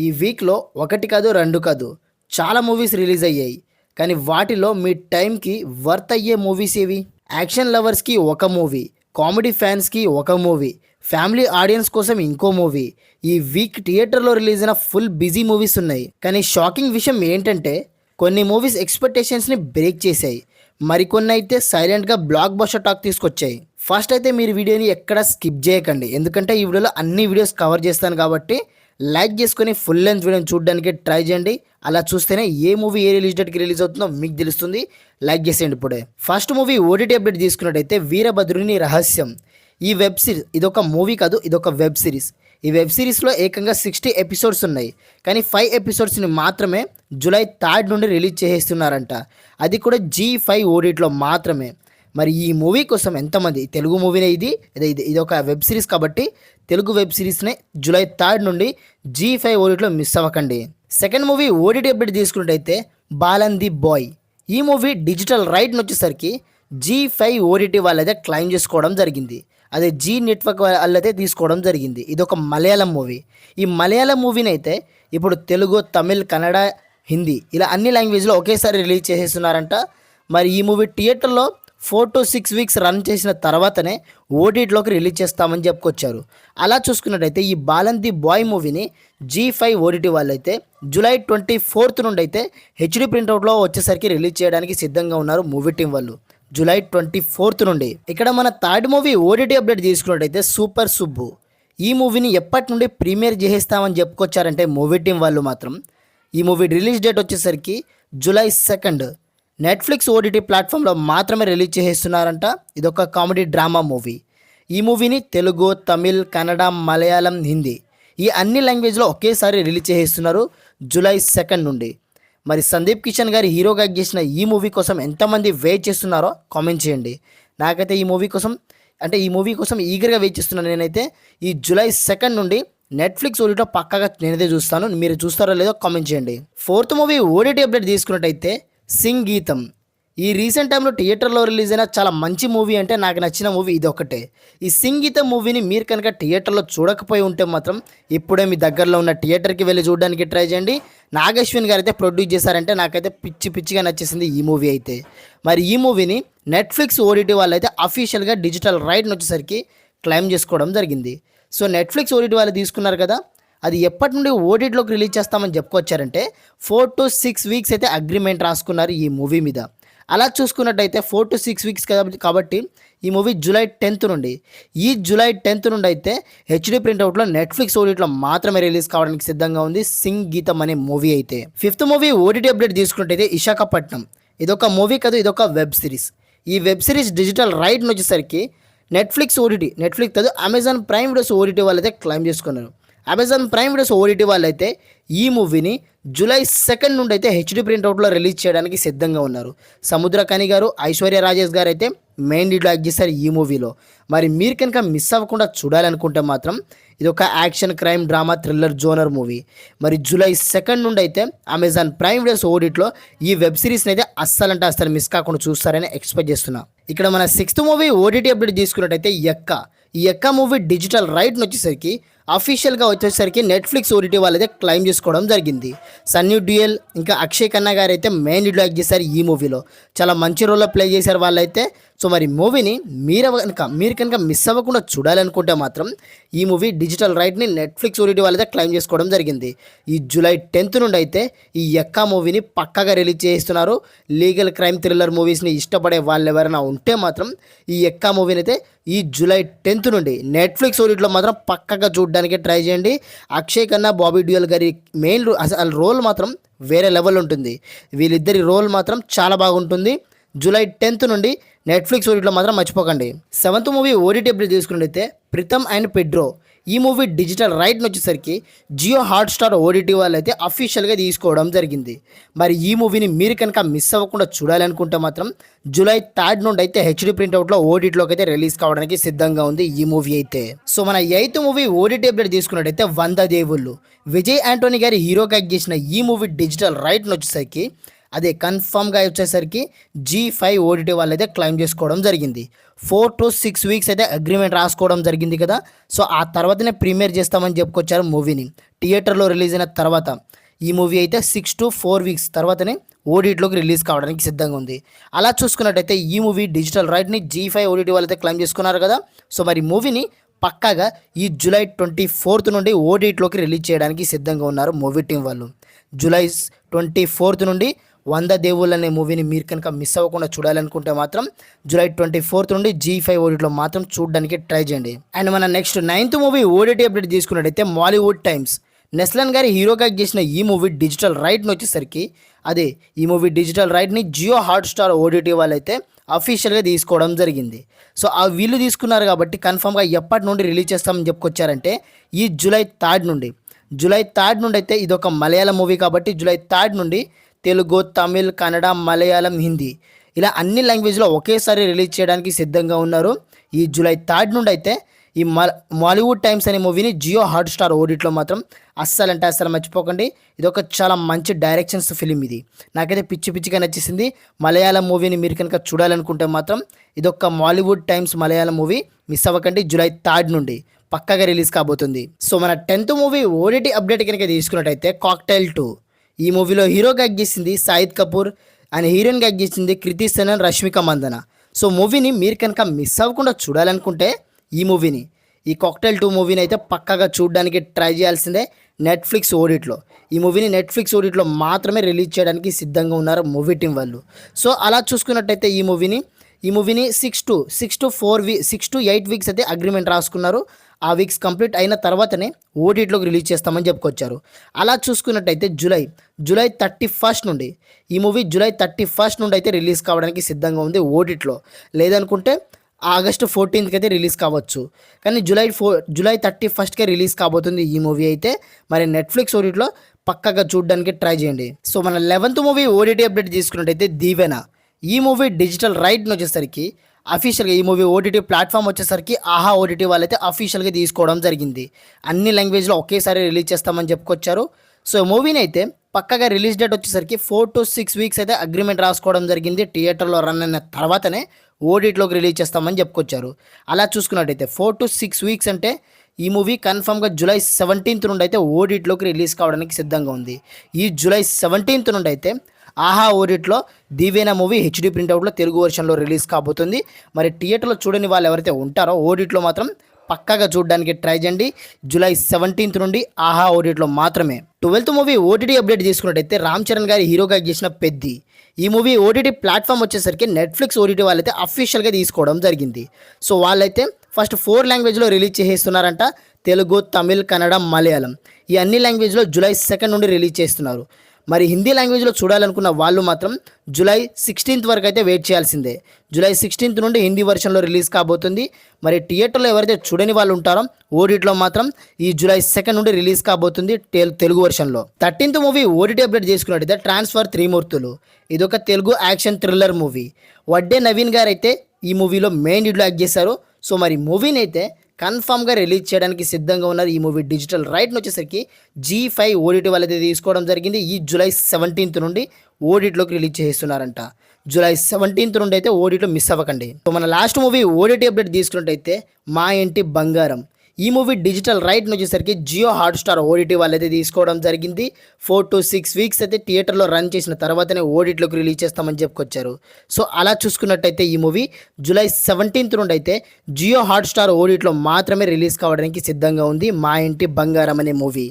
ఈ వీక్లో ఒకటి కాదు రెండు కాదు చాలా మూవీస్ రిలీజ్ అయ్యాయి. కానీ వాటిలో మీ టైంకి వర్త్ అయ్యే మూవీస్ ఏవి? యాక్షన్ లవర్స్కి ఒక మూవీ, కామెడీ ఫ్యాన్స్కి ఒక మూవీ, ఫ్యామిలీ ఆడియన్స్ కోసం ఇంకో మూవీ. ఈ వీక్ థియేటర్లో రిలీజ్ అయిన ఫుల్ బిజీ మూవీస్ ఉన్నాయి. కానీ షాకింగ్ విషయం ఏంటంటే కొన్ని మూవీస్ ఎక్స్పెక్టేషన్స్ని బ్రేక్ చేశాయి, మరికొన్ని అయితే సైలెంట్గా బ్లాక్ బస్టర్ టాక్ తీసుకొచ్చాయి. ఫస్ట్ అయితే మీరు వీడియోని ఎక్కడ స్కిప్ చేయకండి, ఎందుకంటే ఈ వీడియోలో అన్ని వీడియోస్ కవర్ చేస్తాను కాబట్టి లైక్ చేసుకొని ఫుల్ లెంత్ వీడియోని చూడడానికి ట్రై చేయండి. అలా చూస్తేనే ఏ మూవీ ఏ రిలీజ్ డేట్కి రిలీజ్ అవుతుందో మీకు తెలుస్తుంది. లైక్ చేసేయండి ఇప్పుడే. ఫస్ట్ మూవీ ఓటీటీ అప్డేట్ తీసుకున్నట్టయితే వీరభద్రుని రహస్యం. ఈ వెబ్ సిరీస్ ఇదొక మూవీ కాదు, ఇదొక వెబ్ సిరీస్. ఈ వెబ్ సిరీస్లో ఏకంగా 60 ఎపిసోడ్స్ ఉన్నాయి. కానీ 5 ఎపిసోడ్స్ని మాత్రమే జూలై 3 నుండి రిలీజ్ చేసేస్తున్నారంట. అది కూడా G5 ఓటీటీలో మాత్రమే. మరి ఈ మూవీ కోసం ఎంతమంది, తెలుగు మూవీనే ఇది ఇది ఒక వెబ్ సిరీస్ కాబట్టి తెలుగు వెబ్ సిరీస్నే జూలై 3 నుండి G5 ఓటీటీలో మిస్ అవ్వకండి. సెకండ్ మూవీ ఓటీటీ అప్డేట్ తీసుకున్నట్టయితే బాలన్ ది బాయ్. ఈ మూవీ డిజిటల్ రైట్ని వచ్చేసరికి G5 ఓటీటీ వాళ్ళైతే క్లైమ్ చేసుకోవడం జరిగింది. అదే జీ నెట్వర్క్ వాళ్ళైతే తీసుకోవడం జరిగింది. ఇది ఒక మలయాళం మూవీ. ఈ మలయాళం మూవీని అయితే ఇప్పుడు తెలుగు, తమిళ్, కన్నడ, హిందీ ఇలా అన్ని లాంగ్వేజ్లో ఒకేసారి రిలీజ్ చేసేస్తున్నారంట. మరి ఈ మూవీ థియేటర్లో 4 to 6 వీక్స్ రన్ చేసిన తర్వాతనే ఓటీటీలోకి రిలీజ్ చేస్తామని చెప్పుకొచ్చారు. అలా చూసుకున్నట్టయితే ఈ బాలన్ ది బాయ్ మూవీని G5 ఓటీటీ వాళ్ళైతే జూలై 24 నుండి అయితే హెచ్డి ప్రింట్అవుట్లో వచ్చేసరికి రిలీజ్ చేయడానికి సిద్ధంగా ఉన్నారు మూవీ టీం వాళ్ళు. జూలై 24 నుండి. ఇక్కడ మన థర్డ్ మూవీ ఓటీటీ అప్డేట్ తీసుకున్నట్టయితే సూపర్ సుబ్బు. ఈ మూవీని ఎప్పటి నుండి ప్రీమియర్ చేసేస్తామని చెప్పుకొచ్చారంటే మూవీ టీం వాళ్ళు మాత్రం ఈ మూవీ రిలీజ్ డేట్ వచ్చేసరికి జూలై 2 నెట్ఫ్లిక్స్ ఓటీటీ ప్లాట్ఫామ్లో మాత్రమే రిలీజ్ చేసేస్తున్నారంట. ఇదొక కామెడీ డ్రామా మూవీ. ఈ మూవీని తెలుగు, తమిళ్, కన్నడ, మలయాళం, హిందీ ఈ అన్ని లాంగ్వేజ్లో ఒకేసారి రిలీజ్ చేసేస్తున్నారు జూలై 2 నుండి. మరి సందీప్ కిషన్ గారి హీరోగా యాక్ట్ చేసిన ఈ మూవీ కోసం ఎంతమంది వెయిట్ చేస్తున్నారో కామెంట్ చేయండి. నాకైతే ఈ మూవీ కోసం ఈగర్గా వెయిట్ చేస్తున్నాను. నేనైతే ఈ జూలై 2 నుండి నెట్ఫ్లిక్స్ ఓటీటీలో పక్కాగా నేనైతే చూస్తాను. మీరు చూస్తారో లేదో కామెంట్ చేయండి. ఫోర్త్ మూవీ ఓటీటీ అప్డేట్ తీసుకున్నట్టయితే సింగ్ గీతం. ఈ రీసెంట్ టైంలో థియేటర్లో రిలీజ్ అయిన చాలా మంచి మూవీ అంటే నాకు నచ్చిన మూవీ ఇది ఒకటే. ఈ సింగ్ గీతం మూవీని మీరు కనుక థియేటర్లో చూడకపోయి ఉంటే మాత్రం ఇప్పుడే మీ దగ్గరలో ఉన్న థియేటర్కి వెళ్ళి చూడడానికి ట్రై చేయండి. నాగశ్విన్ గారు అయితే ప్రొడ్యూస్ చేశారంటే నాకైతే పిచ్చిగా నచ్చేసింది ఈ మూవీ అయితే. మరి ఈ మూవీని నెట్ఫ్లిక్స్ ఓటీటీ వాళ్ళు అయితే అఫీషియల్గా డిజిటల్ రైట్ని వచ్చేసరికి క్లైమ్ చేసుకోవడం జరిగింది. సో నెట్ఫ్లిక్స్ ఓటీటీ వాళ్ళు తీసుకున్నారు కదా, అది ఎప్పటి నుండి ఓటీటీలోకి రిలీజ్ చేస్తామని చెప్పుకొచ్చారంటే 4 to 6 వీక్స్ అయితే అగ్రిమెంట్ రాసుకున్నారు ఈ మూవీ మీద. అలా చూసుకున్నట్టయితే 4 to 6 వీక్స్ కాబట్టి ఈ మూవీ జూలై 10 నుండి అయితే హెచ్డి ప్రింట్అవుట్లో నెట్ఫ్లిక్స్ ఓటీటీలో మాత్రమే రిలీజ్ కావడానికి సిద్ధంగా ఉంది సింగ్ గీతం అనే మూవీ అయితే. ఫిఫ్త్ మూవీ ఓటీటీ అప్డేట్ తీసుకున్నట్టయితే విశాఖపట్నం. ఇదొక మూవీ కాదు, ఇదొక వెబ్ సిరీస్. ఈ వెబ్ సిరీస్ డిజిటల్ రైట్ని వచ్చేసరికి నెట్ఫ్లిక్స్ కాదు అమెజాన్ ప్రైమ్ వీడియోస్ ఓటీటీ వాళ్ళైతే క్లైమ్ చేసుకున్నారు. అమెజాన్ ప్రైమ్ వీడియోస్ ఓటీటీ వాళ్ళైతే ఈ మూవీని జూలై 2 నుండి అయితే హెచ్డి ప్రింట్అవుట్లో రిలీజ్ చేయడానికి సిద్ధంగా ఉన్నారు. సముద్రకని గారు, ఐశ్వర్య రాజేష్ గారు అయితే మెయిన్ లీడ్లో యాక్ట్ చేస్తారు ఈ మూవీలో. మరి మీరు కనుక మిస్ అవ్వకుండా చూడాలనుకుంటే మాత్రం ఇది ఒక action, crime, drama, thriller genre movie. మరి జూలై 2 నుండి అయితే అమెజాన్ ప్రైమ్ వీడియోస్ ఓటీటీలో ఈ వెబ్ సిరీస్ని అయితే అస్సలు మిస్ కాకుండా చూస్తారని ఎక్స్పెక్ట్ చేస్తున్నా. ఇక్కడ మన 6th మూవీ ఓటీటీ అప్డేట్ తీసుకున్నట్టయితే ఈ ఎక్క మూవీ డిజిటల్ రైట్ని వచ్చేసరికి అఫీషియల్గా వచ్చేసరికి నెట్ఫ్లిక్స్ ఓటీటీ వాళ్ళైతే క్లైమ్ చేసుకోవడం జరిగింది. సన్నీ డ్యూయల్ ఇంకా అక్షయ్ ఖన్నా గారు అయితే మెయిన్ లీడ్లో యాక్ట్ చేశారు ఈ మూవీలో. చాలా మంచి రోల్లో ప్లే చేశారు వాళ్ళైతే. సో మరి మూవీని మీరు కనుక మిస్ అవ్వకుండా చూడాలనుకుంటే మాత్రం ఈ మూవీ డిజిటల్ రైట్ని నెట్ఫ్లిక్స్ ఓటీటీ వాళ్ళైతే క్లైమ్ చేసుకోవడం జరిగింది. ఈ జూలై 10 నుండి అయితే ఈ ఎక్కా మూవీని పక్కాగా రిలీజ్ చేస్తున్నారు. లీగల్, క్రైమ్, థ్రిల్లర్ మూవీస్ని ఇష్టపడే వాళ్ళు ఎవరైనా ఉంటే మాత్రం ఈ ఎక్కా మూవీని అయితే ఈ జూలై 10 నుండి నెట్ఫ్లిక్స్ ఓటీటీలో మాత్రం పక్కాగా చూడడానికి ట్రై చేయండి. అక్షయ్ ఖన్నా, బాబీ డ్యూయల్ గారి మెయిన్ రోల్ మాత్రం వేరే లెవెల్ ఉంటుంది. వీళ్ళిద్దరి రోల్ మాత్రం చాలా బాగుంటుంది. జూలై 10 నుండి నెట్ఫ్లిక్స్ ఓటీటీలో మాత్రం మర్చిపోకండి. 7th మూవీ ఓటీటీ అప్డేట్ తీసుకున్నట్టయితే ప్రీతమ్ అండ్ పెడ్రో. ఈ మూవీ డిజిటల్ రైట్ని వచ్చేసరికి జియో హాట్స్టార్ ఓటీటీ వాళ్ళు అయితే అఫీషియల్గా తీసుకోవడం జరిగింది. మరి ఈ మూవీని మీరు కనుక మిస్ అవ్వకుండా చూడాలనుకుంటే మాత్రం జూలై 3 నుండి అయితే హెచ్డి ప్రింట్అవుట్లో ఓటీటీలోకి అయితే రిలీజ్ కావడానికి సిద్ధంగా ఉంది ఈ మూవీ అయితే. సో మన 8th మూవీ ఓటీటీ అప్డేట్ తీసుకున్నట్టయితే 100 దేవుళ్ళు. విజయ్ యాంటోనీ గారి హీరోగా యాక్ట్ చేసిన ఈ మూవీ డిజిటల్ రైట్ని వచ్చేసరికి అదే కన్ఫర్మ్గా వచ్చేసరికి G5 ఓటీటీ వాళ్ళు అయితే క్లైమ్ చేసుకోవడం జరిగింది. 4 to 6 వీక్స్ అయితే అగ్రిమెంట్ రాసుకోవడం జరిగింది కదా. సో ఆ తర్వాతనే ప్రీమియర్ చేస్తామని చెప్పుకొచ్చారు మూవీని. థియేటర్లో రిలీజ్ అయిన తర్వాత ఈ మూవీ అయితే 6 to 4 వీక్స్ తర్వాతనే ఓటీటీలోకి రిలీజ్ కావడానికి సిద్ధంగా ఉంది. అలా చూసుకున్నట్టయితే ఈ మూవీ డిజిటల్ రైట్ని G5 ఓటీటీ వాళ్ళు అయితే క్లైమ్ చేసుకున్నారు కదా. సో మరి మూవీని పక్కాగా ఈ జూలై 24th నుండి ఓటీటీలోకి రిలీజ్ చేయడానికి సిద్ధంగా ఉన్నారు మూవీ టీం వాళ్ళు. జూలై 24th నుండి 100 దేవుళ్ళు అనే మూవీని మీరు కనుక మిస్ అవ్వకుండా చూడాలనుకుంటే మాత్రం జూలై 24th నుండి G5 ఓటీటీలో మాత్రం చూడడానికి ట్రై చేయండి. అండ్ మన next 9th movie OTT update తీసుకున్నట్టయితే మాలీవుడ్ టైమ్స్. నెస్లన్ గారి హీరోగా చేసిన ఈ మూవీ డిజిటల్ రైట్ని వచ్చేసరికి ఈ మూవీ డిజిటల్ రైట్ని జియో హాట్స్టార్ ఓటీటీ వాళ్ళైతే అఫీషియల్గా తీసుకోవడం జరిగింది. సో ఆ వీళ్ళు తీసుకున్నారు కాబట్టి కన్ఫర్మ్గా ఎప్పటి నుండి రిలీజ్ చేస్తామని చెప్పుకొచ్చారంటే ఈ జూలై 3rd నుండి అయితే ఇది ఒక మలయాళం మూవీ కాబట్టి జూలై 3rd నుండి తెలుగు, తమిళ్, కన్నడ, మలయాళం, హిందీ ఇలా అన్ని లాంగ్వేజ్లో ఒకేసారి రిలీజ్ చేయడానికి సిద్ధంగా ఉన్నారు. ఈ జూలై 3rd నుండి అయితే ఈ మాలీవుడ్ టైమ్స్ అనే మూవీని జియో హాట్స్టార్ ఓటీటీలో మాత్రం అస్సలు మర్చిపోకండి. ఇది ఒక చాలా మంచి డైరెక్షన్స్ ఫిలిం. ఇది నాకైతే పిచ్చిగా నచ్చేసింది. మలయాళం మూవీని మీరు కనుక చూడాలనుకుంటే మాత్రం ఇదొక Mollywood times Malayalam movie miss అవ్వకండి. జూలై 3rd నుండి పక్కాగా రిలీజ్ కాబోతుంది. సో మన 10th మూవీ ఓటీటీ అప్డేట్ కనుక తీసుకున్నట్టయితే కాక్టైల్ 2. ఈ మూవీలో హీరోగా యాక్ట్ చేసింది షాహిద్ కపూర్ అండ్ హీరోయిన్గా యాక్ట్ చేసింది కృతి సెనన్, రష్మిక మందన. సో మూవీని మీరు కనుక మిస్ అవ్వకుండా చూడాలనుకుంటే ఈ కాక్టైల్ 2 మూవీని అయితే పక్కాగా చూడడానికి ట్రై చేయాల్సిందే నెట్ఫ్లిక్స్ ఓటీటీలో. ఈ మూవీని నెట్ఫ్లిక్స్ ఓటీటీలో మాత్రమే రిలీజ్ చేయడానికి సిద్ధంగా ఉన్నారు మూవీ టీం వాళ్ళు. సో అలా చూసుకున్నట్టయితే ఈ మూవీని 6 to 8 వీక్స్ అయితే అగ్రిమెంట్ రాసుకున్నారు. ఆ వీక్స్ కంప్లీట్ అయిన తర్వాతనే ఓటీటీలోకి రిలీజ్ చేస్తామని చెప్పుకొచ్చారు. అలా చూసుకున్నట్టయితే జూలై 31st నుండి ఈ మూవీ జూలై 31st నుండి అయితే రిలీజ్ కావడానికి సిద్ధంగా ఉంది ఓటీటీలో. లేదనుకుంటే ఆగస్టు 14th అయితే రిలీజ్ కావచ్చు. కానీ జూలై 31st రిలీజ్ కాబోతుంది ఈ మూవీ అయితే. మరి నెట్ఫ్లిక్స్ ఓటీటీలో పక్కగా చూడడానికి ట్రై చేయండి. సో మన 11th మూవీ ఓటీటీ అప్డేట్ తీసుకున్నట్టయితే దీవెన. ఈ మూవీ డిజిటల్ రైట్ని వచ్చేసరికి అఫీషియల్గా ఈ మూవీ ఓటీటీ ప్లాట్ఫామ్ వచ్చేసరికి ఆహా ఓటీటీ వాళ్ళైతే అఫీషియల్గా తీసుకోవడం జరిగింది. అన్ని లాంగ్వేజ్లో ఒకేసారి రిలీజ్ చేస్తామని చెప్పుకొచ్చారు. సో మూవీని అయితే పక్కగా రిలీజ్ డేట్ వచ్చేసరికి 4 to 6 వీక్స్ అయితే అగ్రిమెంట్ రాసుకోవడం జరిగింది. థియేటర్లో రన్ అయిన తర్వాతనే ఓటీటీలోకి రిలీజ్ చేస్తామని చెప్పుకొచ్చారు. అలా చూసుకున్నట్టయితే 4 to 6 వీక్స్ అంటే ఈ మూవీ కన్ఫర్మ్గా జూలై 17th నుండి అయితే ఓటీటీలోకి రిలీజ్ కావడానికి సిద్ధంగా ఉంది. ఈ జూలై 17th నుండి అయితే ఆహా ఓటీటీలో దీవేనా మూవీ హెచ్డీ ప్రింట్అవుట్లో తెలుగు వర్షన్లో రిలీజ్ కాబోతుంది. మరి థియేటర్లో చూడని వాళ్ళు ఎవరైతే ఉంటారో ఓటీటీలో మాత్రం పక్కాగా చూడడానికి ట్రై చేయండి. జూలై 17th నుండి ఆహా ఓటీటీలో మాత్రమే. 12th మూవీ ఓటీటీ అప్డేట్ తీసుకున్నట్టయితే రామ్ చరణ్ గారి హీరోగా చేసిన పెద్ది. ఈ మూవీ ఓటీటీ ప్లాట్ఫామ్ వచ్చేసరికి నెట్ఫ్లిక్స్ ఓటీటీ వాళ్ళైతే అఫీషియల్గా తీసుకోవడం జరిగింది. సో వాళ్ళైతే ఫస్ట్ 4 లాంగ్వేజ్లో రిలీజ్ చేస్తున్నారంట. తెలుగు, తమిళ్, కన్నడ, మలయాళం ఈ అన్ని లాంగ్వేజ్లో జూలై 2nd నుండి రిలీజ్ చేస్తున్నారు. మరి హిందీ లాంగ్వేజ్లో చూడాలనుకున్న వాళ్ళు మాత్రం జూలై 16th వరకు అయితే వెయిట్ చేయాల్సిందే. జూలై 16th నుండి హిందీ వర్షన్లో రిలీజ్ కాబోతుంది. మరి థియేటర్లో ఎవరైతే చూడని వాళ్ళు ఉంటారో ఓటీటీలో మాత్రం ఈ జూలై 2nd నుండి రిలీజ్ కాబోతుంది తెలుగు వర్షన్లో. 13th మూవీ ఓటీటీ అప్డేట్ చేసుకున్నట్టయితే ట్రాన్స్ఫర్ త్రిమూర్తులు. ఇదొక Telugu action thriller movie. Vadde Naveen గారు అయితే ఈ మూవీలో మెయిన్ లీడ్లో యాక్ట్ చేశారు. సో మరి మూవీని అయితే కన్ఫామ్గా రిలీజ్ చేయడానికి సిద్ధంగా ఉన్నారు. ఈ మూవీ డిజిటల్ రైట్ని వచ్చేసరికి G5 ఓటీటీ వాళ్ళైతే తీసుకోవడం జరిగింది. ఈ జూలై 17th నుండి ఓటీటీలోకి రిలీజ్ చేస్తున్నారంట. జూలై 17th నుండి అయితే ఓటీటీలో మిస్ అవ్వకండి. సో మన లాస్ట్ మూవీ ఓటీటీ అప్డేట్ తీసుకున్నట్టయితే మా ఇంటి బంగారం. ఈ మూవీ డిజిటల్ రైట్ని వచ్చేసరికి జియో హాట్స్టార్ ఓటీటీ వాళ్ళైతే తీసుకోవడం జరిగింది. 4 to 6 వీక్స్ అయితే థియేటర్లో రన్ చేసిన తర్వాతనే ఓటీటీలోకి రిలీజ్ చేస్తామని చెప్పుకొచ్చారు. సో అలా చూసుకున్నట్టయితే ఈ మూవీ జూలై 17th నుండి అయితే జియో హాట్స్టార్ ఓటీటీలో మాత్రమే రిలీజ్ కావడానికి సిద్ధంగా ఉంది. మా ఇంటి బంగారం అనే మూవీ.